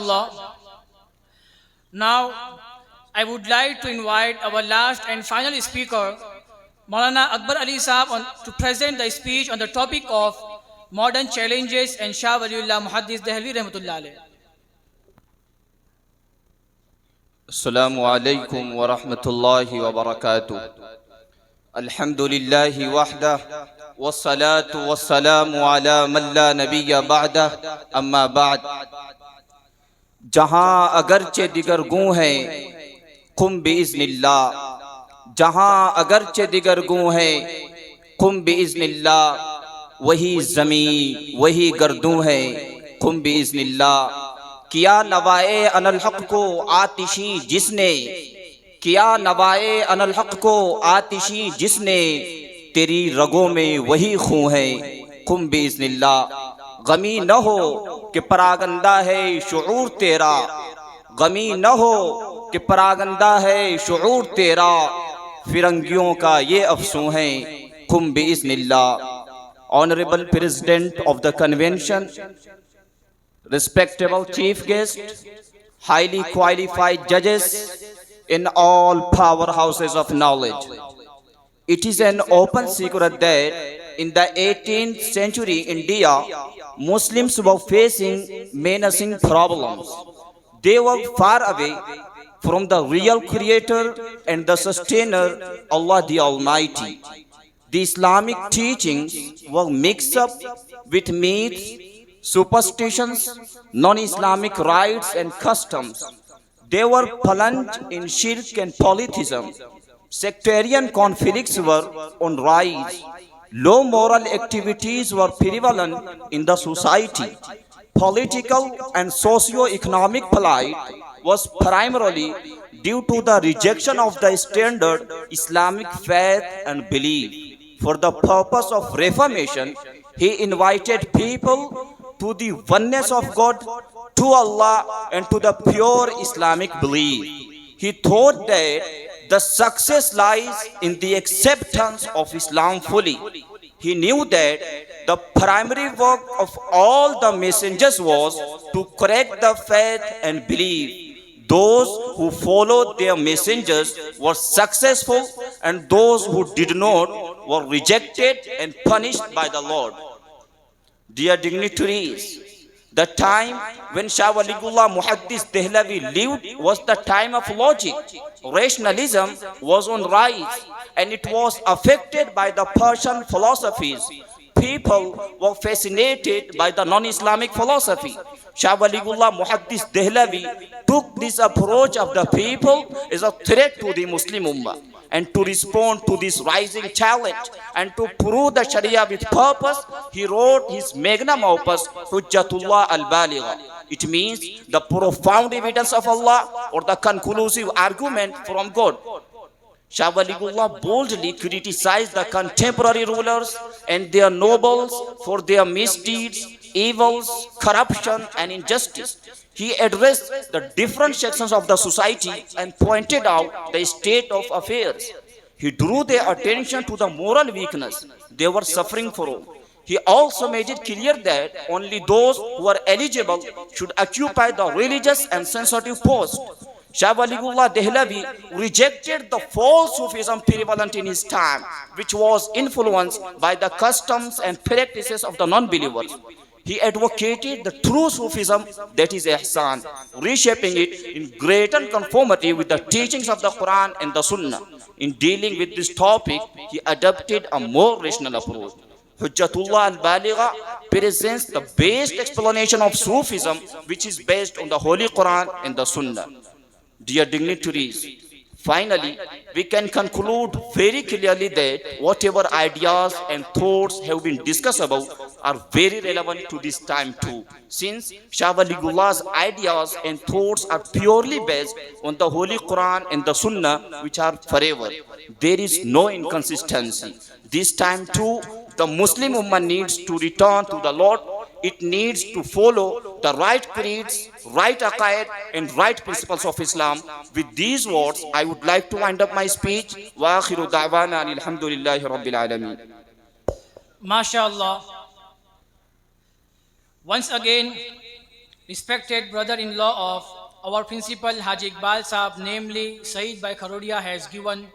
MashaAllah. Now, I would like to invite our last and final speaker, Maulana Akbar Ali Sahab, to present the speech on the topic of modern challenges and Shah Waliullah Dehlavi Rahmatullah alayh. Assalamu alaikum wa rahmatullahi wa barakatuh. Alhamdulillahi wahdah. Wassalatu wassalamu ala man la nabiyya ba'dah. Amma ba'd. जहां अगरचे दिगर गूं है कुम बिइज़्निल्लाह, जहां अगरचे दिगर गूं है कुम बिइज़्निल्लाह, वही ज़मीं वही गर्दूं है कुम बिइज़्निल्लाह। किया नवाए अनल हक को आतिशी जिसने, किया नवाए अनल हक को आतिशी जिसने, तेरी रगों में वही खून है कुम बिइज़्निल्लाह। गमी न हो कि परागंदा है शुऊर तेरा, गमी न हो कि परागंदा है शुऊर तेरा, फिरंगियों का ये अफसों है कुम बिइज़्निल्लाह। Honorable President of the Convention, respectable chief guest, highly qualified judges in all powerhouses of knowledge. It is an open secret that in the 18th century India, Muslims were facing menacing problems. They were far away from the real creator and the sustainer, Allah the Almighty. The Islamic teachings were mixed up with myths, superstitions, non-Islamic rites and customs. They were plunged in shirk and polytheism. Sectarian conflicts were on rise. Low moral activities were prevalent in the society. Political and socio-economic plight was primarily due to the rejection of the standard Islamic faith and belief. For the purpose of reformation, he invited people to the oneness of God, to Allah, and to the pure Islamic belief. He thought that the success lies in the acceptance of Islam fully. He knew that the primary work of all the messengers was to correct the faith and belief. Those who followed their messengers were successful, and those who did not were rejected and punished by the Lord. Dear dignitaries, the time when Shah Waliullah Dehlavi lived was the time of logic. Rationalism was on rise, and it was affected by the Persian philosophies. People were fascinated by the non-Islamic philosophy. Shah Waliullah Dehlavi took this approach of the people as a threat to the Muslim Ummah. And to respond to this rising challenge and to prove the Sharia with purpose, he wrote his magnum opus, Hujjatullah al-Baligha. It means the profound evidence of Allah, or the conclusive argument from God. Shah Waliullah boldly criticized the contemporary rulers and their nobles for their misdeeds, evils, corruption, and injustice. He addressed the different sections of the society and pointed out the state of affairs. He drew their attention to the moral weakness they were suffering from. He also made it clear that only those who are eligible should occupy the religious and sensitive post. Shah Waliullah Dehlavi rejected the false Sufism prevalent in his time, which was influenced by the customs and practices of the non-believers. He advocated the true Sufism, that is Ihsan, reshaping it in greater conformity with the teachings of the Quran and the Sunnah. In dealing with this topic, he adopted a more rational approach. Hujjatullah al-Baligha presents the best explanation of Sufism, which is based on the Holy Quran and the Sunnah. Dear dignitaries, finally, we can conclude very clearly that whatever ideas and thoughts have been discussed above are very relevant to this time too, since Shah Waliullah's ideas and thoughts are purely based on the Holy Quran and the Sunnah, which are forever. There is no inconsistency. This time too, the Muslim Ummah needs to return to the Lord. It needs to follow the right creeds, right aqaid, and right principles of Islam. With these words, I would like to wind up my speech. Wa akhiru da'wana alhamdulillahi rabbil alameen. MashaAllah. Once again, Respected brother-in-law of our principal Haji Iqbal Saab, namely Saeed Bhai Kharodia, has given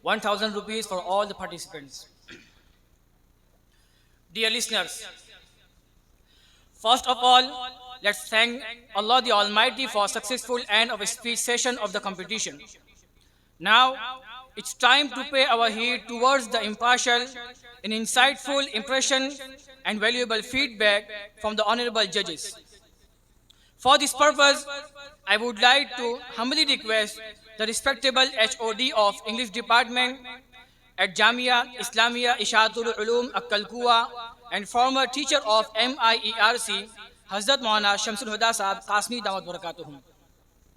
1000 rupees for all the participants. Dear listeners, first of all, let's thank Allah the Almighty for a successful end of a speech session of the competition. Now, it's time to pay our heed towards the impartial and insightful impression and valuable feedback from the honorable judges. For this purpose, I would like to humbly request the respectable HOD of English Department at Jamia Islamia Ishatul Uloom Akkalkuwa and former teacher of MIERC, Hazrat Maulana Shamsul Huda Sahab Qasmi Damat Barakatuhum.